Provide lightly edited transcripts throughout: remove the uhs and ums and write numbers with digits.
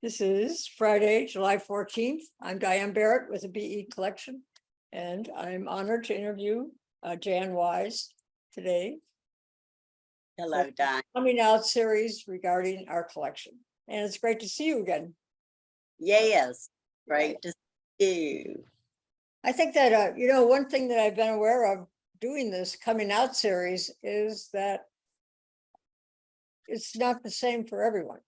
This is Friday, July 14th. I'm Diane Barrett with the BE Collection, and I'm honored to interview Jan Wise today. Hello, Diane. Coming out series regarding our collection. And it's great to see you again. Yes, great to see you. I think that, one thing that I've been aware of doing this coming out series is that it's not the same for everyone.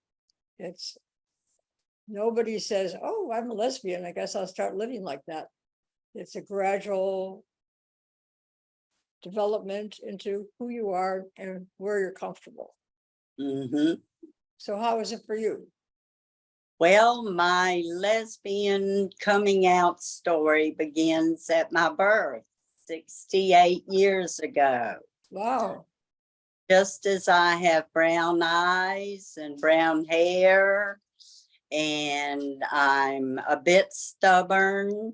Nobody says, oh, I'm a lesbian, I guess I'll start living like that. It's a gradual development into who you are and where you're comfortable. So how is it for you? Well, my lesbian coming out story begins at my birth 68 years ago. Wow. Just as I have brown eyes and brown hair, and I'm a bit stubborn.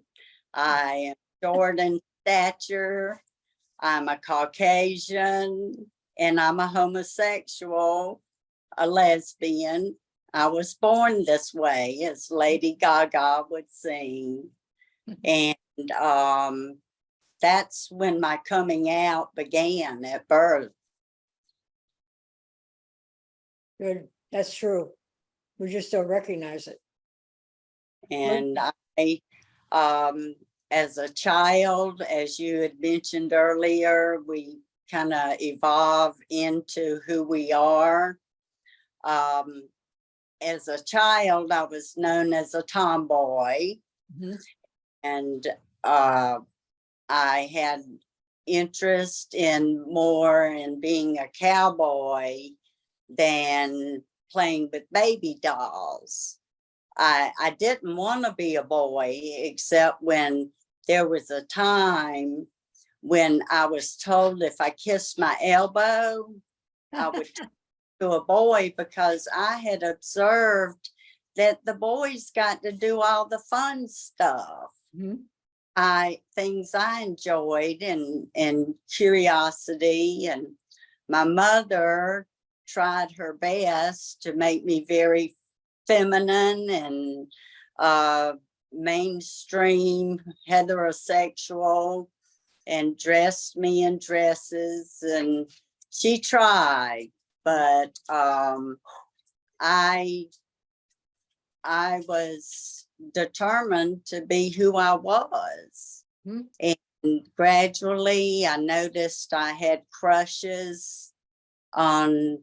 I am short in stature. I'm a Caucasian, and I'm a homosexual, a lesbian. I was born this way, as Lady Gaga would sing. And that's when my coming out began, at birth. Good. That's true. We just don't recognize it. And I, as a child, as you had mentioned earlier, we kind of evolve into who we are. As a child, I was known as a tomboy. And I had interest in more in being a cowboy than playing with baby dolls. I didn't want to be a boy, except when there was a time when I was told if I kissed my elbow, I would turn to a boy, because I had observed that the boys got to do all the fun stuff. Things I enjoyed and curiosity, and my mother tried her best to make me very feminine and mainstream heterosexual, and dressed me in dresses, and she tried, but I was determined to be who I was. And gradually I noticed I had crushes on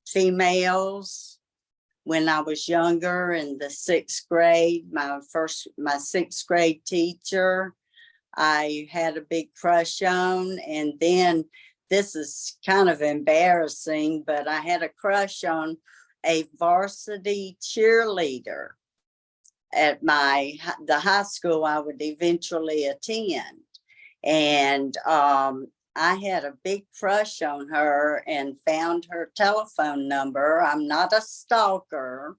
females when I was younger. In the 6th grade, my 6th grade teacher, I had a big crush on. And then, this is kind of embarrassing, but I had a crush on a varsity cheerleader at the high school I would eventually attend. And I had a big crush on her and found her telephone number. I'm not a stalker,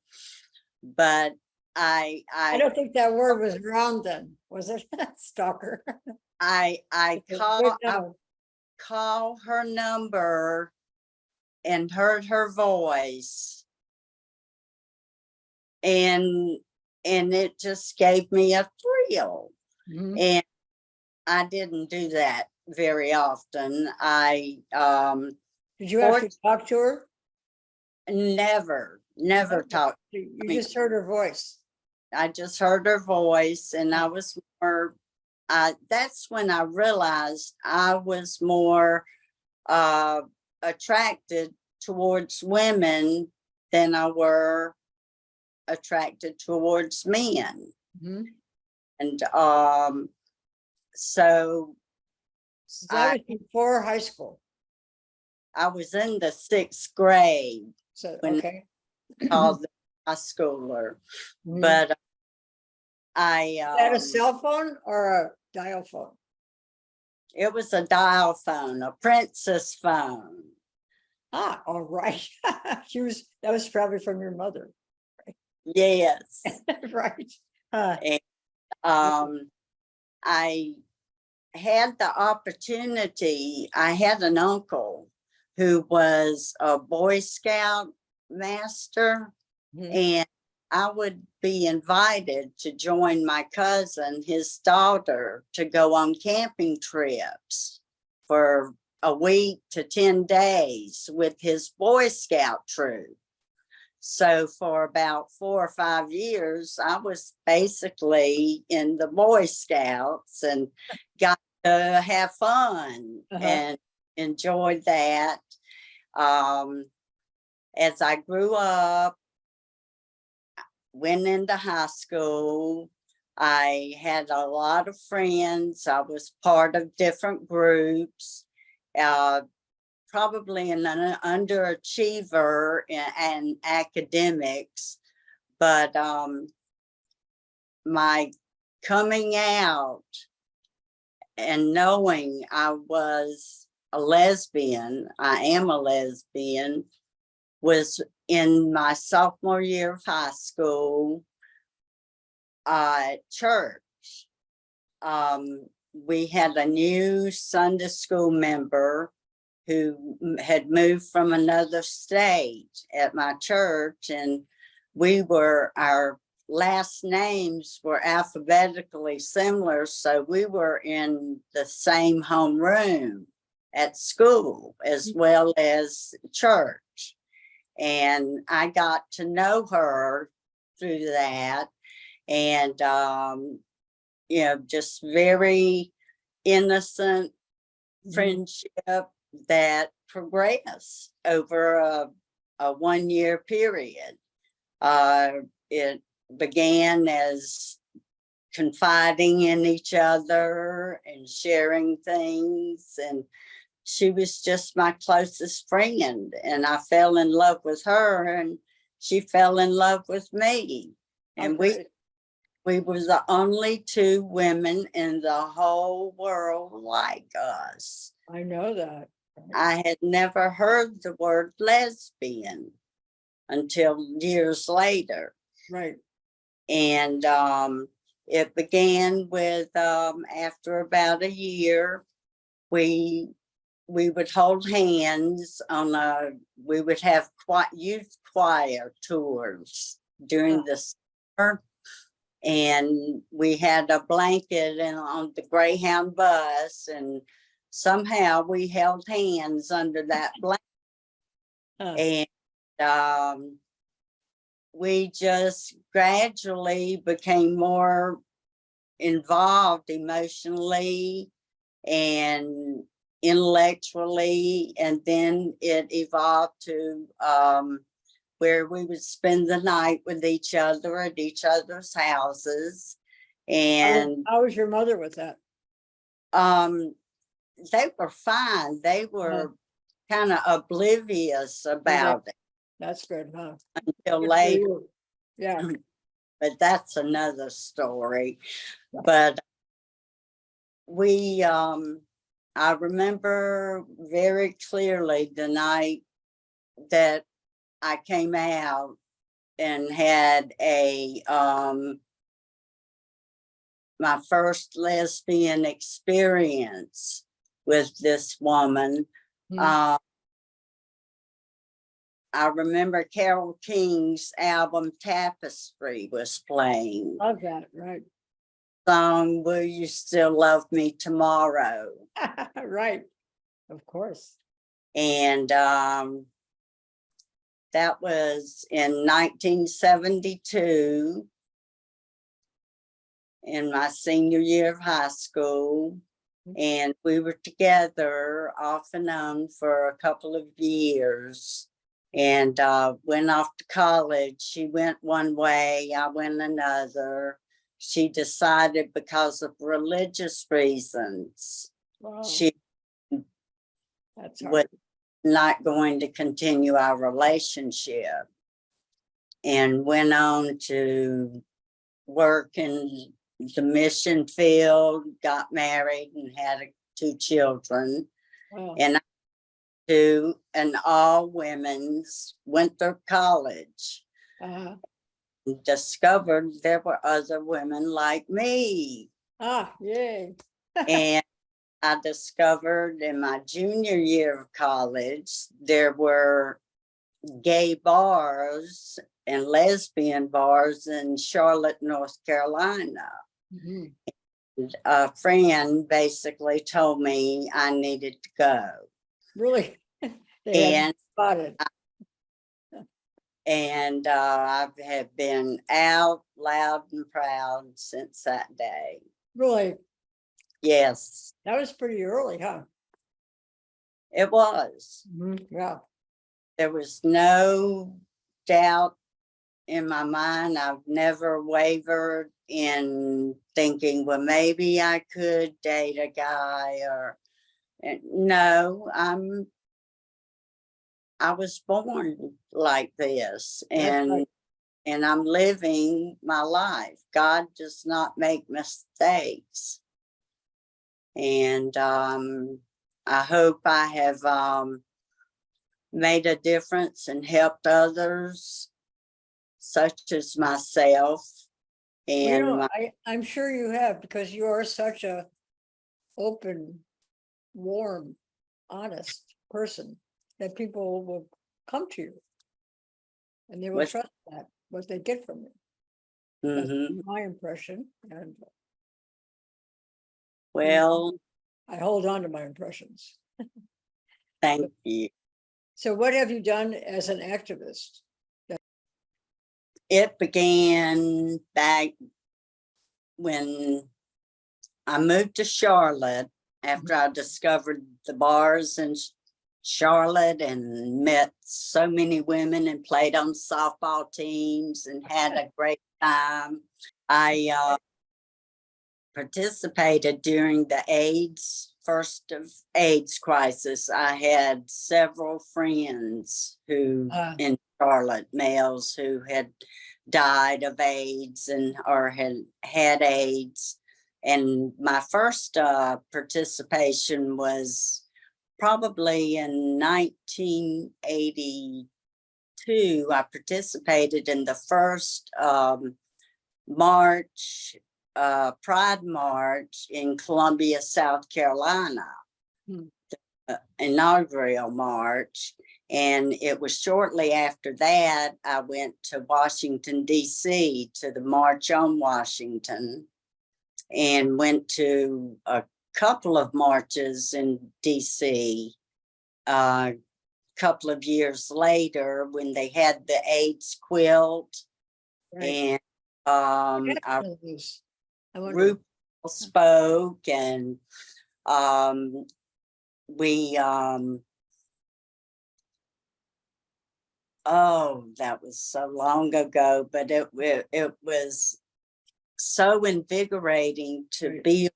but I don't think that word was around then, was it? Stalker. I call her number and heard her voice, and it just gave me a thrill. And I didn't do that very often. Did you actually talk to her? Never talked. You just heard her voice. I just heard her voice, and I was more, that's when I realized I was more attracted towards women than I were attracted towards men. And so that was before high school. I was in the 6th grade. So when called the high schooler. But is that a cell phone or a dial phone? It was a dial phone, a princess phone. Ah, all right. That was probably from your mother. Right? Yes. Right. And I had the opportunity. I had an uncle who was a Boy Scout master, and I would be invited to join my cousin, his daughter, to go on camping trips for a week to 10 days with his Boy Scout troop. So for about 4 or 5 years, I was basically in the Boy Scouts and got to have fun and enjoyed that. As I grew up, went into high school, I had a lot of friends. I was part of different groups, probably an underachiever in academics, but my coming out and knowing I was a lesbian, I am a lesbian, was in my sophomore year of high school church. We had a new Sunday school member who had moved from another state at my church, and our last names were alphabetically similar, so we were in the same homeroom at school as well as church. And I got to know her through that, and just very innocent friendship that progressed over a 1 year period. It began as confiding in each other and sharing things, and she was just my closest friend, and I fell in love with her and she fell in love with me. And we were the only two women in the whole world like us. I know that. I had never heard the word lesbian until years later. Right. And it began with, after about a year, we would hold hands we would have youth choir tours during the summer. And we had a blanket on the Greyhound bus, and somehow we held hands under that blanket. And we just gradually became more involved emotionally and intellectually, and then it evolved to where we would spend the night with each other at each other's houses. And how was your mother with that? They were fine. They were kind of oblivious about it. That's good, huh? Until later. Yeah. But that's another story. But I remember very clearly the night that I came out and had my first lesbian experience with this woman. I remember Carole King's album Tapestry was playing. Love that, right. Song, Will You Still Love Me Tomorrow? Right, of course. And that was in 1972, in my senior year of high school. And we were together off and on for a couple of years, and went off to college. She went one way, I went another. She decided, because of religious reasons, she was not going to continue our relationship, and went on to work in the mission field, got married, and had 2 children. And I to an all women's winter college. Discovered there were other women like me. Yay. And I discovered in my junior year of college, there were gay bars and lesbian bars in Charlotte, North Carolina. Mhm. A friend basically told me I needed to go. Really? They had And spotted. I have been out loud and proud since that day. Really? Yes, That was pretty early, huh? it was. Yeah. There was no doubt in my mind. I've never wavered in thinking, well, maybe I could date a guy or no, I was born like this, That's right. and I'm living my life. God does not make mistakes. And I hope I have made a difference and helped others, such as myself. Well, And my, I'm sure you have, because you are such a open, warm, honest person that people will come to you and they will with, trust that, what they get from you. That's mhm. my impression. And Well, I hold on to my impressions. thank you. So what have you done as an activist? It began back when I moved to Charlotte after I discovered the bars in Charlotte and met so many women and played on softball teams and had a great time. I participated during the first of AIDS crisis. I had several friends who in Charlotte, males who had died of AIDS and or had AIDS. And my first participation was probably in 1982. I participated in the first march, Pride March in Columbia, South Carolina, inaugural march. And it was shortly after that I went to Washington, D.C. to the March on Washington and went to a couple of marches in D.C. A couple of years later when they had the AIDS quilt. Right. And I wonder. RuPaul spoke, and we oh, that was so long ago, but it was so invigorating to Right. be with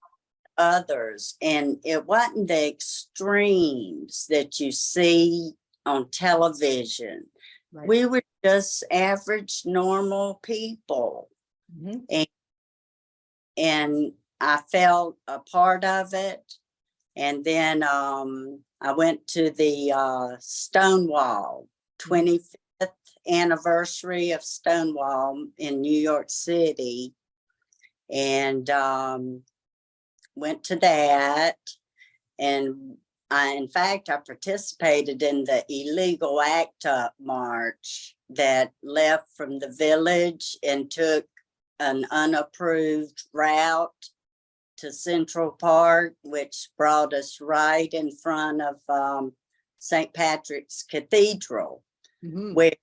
others, and it wasn't the extremes that you see on television. Right. We were just average, normal people. Mhm. And I felt a part of it. And then I went to the Stonewall 25th anniversary of Stonewall in New York City, and went to that. And in fact, I participated in the illegal ACT UP march that left from the village and took an unapproved route to Central Park, which brought us right in front of St. Patrick's Cathedral, where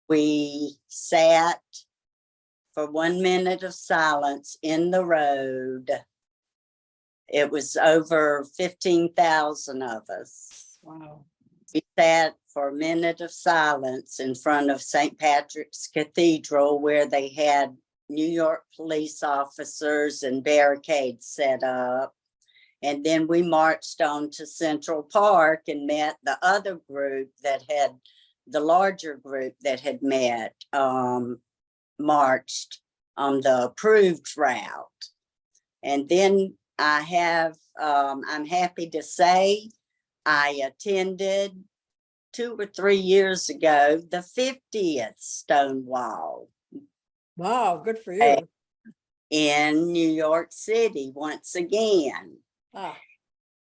we sat for 1 minute of silence in the road. It was over 15,000 of us. Wow. We sat for a minute of silence in front of St. Patrick's Cathedral, where they had New York police officers and barricades set up. And then we marched on to Central Park and met the other group that had, the larger group that had met, marched on the approved route. And then I'm happy to say, I attended 2 or 3 years ago the 50th Stonewall. Wow, good for you. In New York City once again.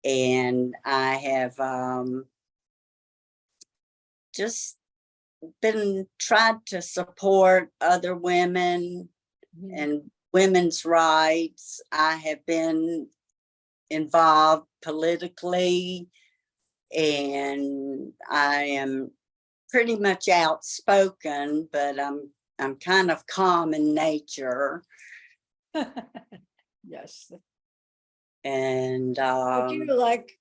And I have just been tried to support other women Mhm. and women's rights. I have been involved politically, and I am pretty much outspoken, but I'm kind of calm in nature. Yes. And What do you like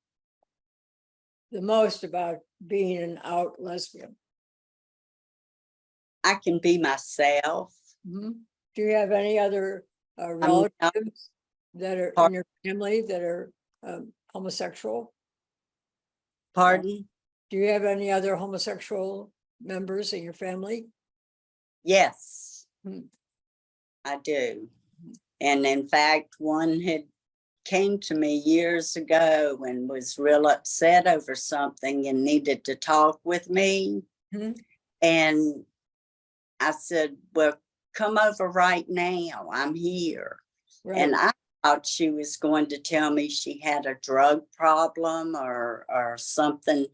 the most about being an out lesbian? I can be myself. Mhm. Do you have any other not- relatives that are Par- in your family that are homosexual? Pardon? Do you have any other homosexual members in your family? Yes, Hmm. I do. And in fact, one had came to me years ago and was real upset over something and needed to talk with me. Hmm. And I said, well, come over right now. I'm here. Right. And I thought she was going to tell me she had a drug problem or something.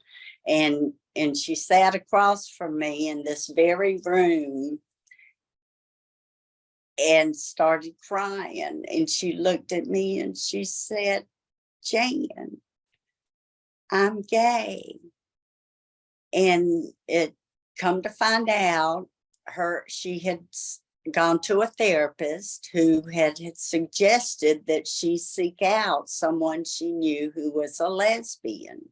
And she sat across from me in this very room and started crying. And she looked at me and she said, Jan, I'm gay. And it come to find out, she had gone to a therapist who had suggested that she seek out someone she knew who was a lesbian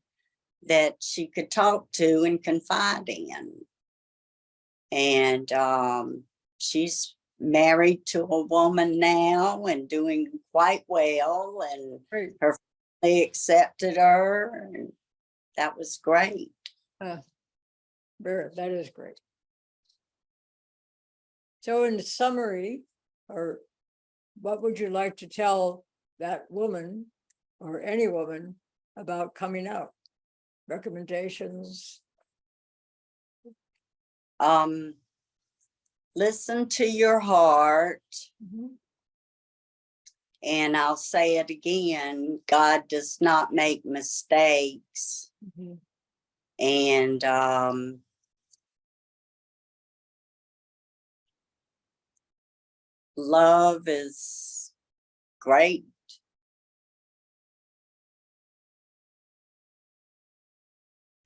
that she could talk to and confide in. And she's married to a woman now and doing quite well, and Great. her family accepted her, and that was great. That is great. So in summary, or what would you like to tell that woman or any woman about coming out? Recommendations? Listen to your heart. Mhm. And I'll say it again, God does not make mistakes. Mhm. And love is great.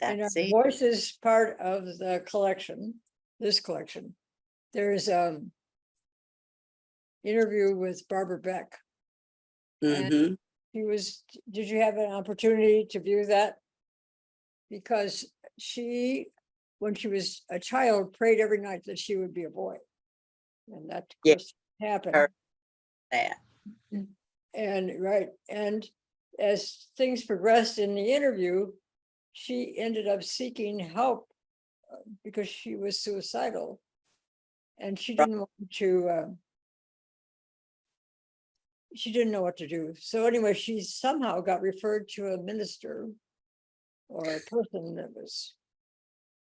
And our That's it. voice is part of the collection, this collection. There's interview with Barbara Beck. Mm-hmm. Did you have an opportunity to view that? Because she, when she was a child, prayed every night that she would be a boy. And that, of Yeah, course, happened. heard that. And right, and as things progressed in the interview, she ended up seeking help because she was suicidal, and she didn't want to. She didn't know what to do. So anyway, she somehow got referred to a minister or a person that was,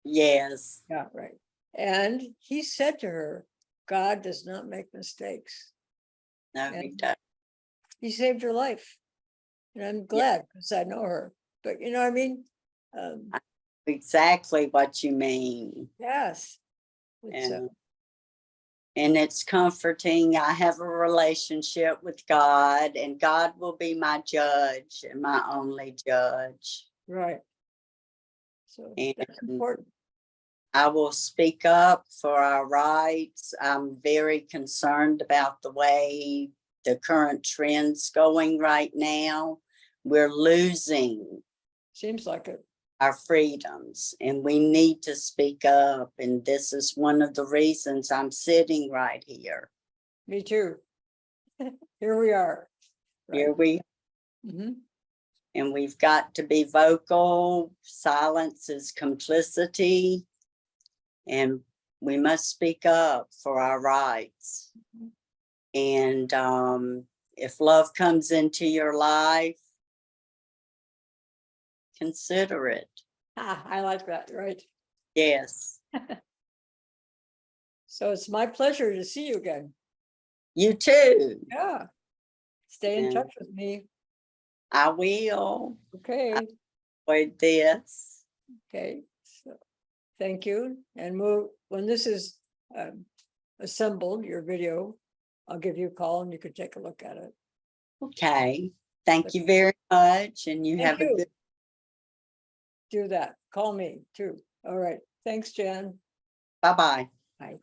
Yes. yeah, right. And he said to her, God does not make mistakes. No, he And doesn't. he saved her life. And I'm Yeah, glad because I know her. But you know what I mean? exactly what you mean. Yes. It's And it's comforting. I have a relationship with God, and God will be my judge and my only judge. right. So that's And important. I will speak up for our rights. I'm very concerned about the way the current trend's going right now. We're losing Seems like it. our freedoms, and we need to speak up. And this is one of the reasons I'm sitting right here. Me too. Here we are. Right. Here we Mhm. and we've got to be vocal. Silence is complicity, and we must speak up for our rights. And if love comes into your life, consider it. I like that. Right. Yes, So it's my pleasure to see you again. you too. Yeah. Stay in And touch with me. I will Okay. avoid this. Okay. So thank you. And when this is assembled, your video, I'll give you a call and you can take a look at it. Okay. Thank you very much. And you Thank have a you. good. Do that. Call me too. All right. Thanks, Jan. Bye-bye. Bye.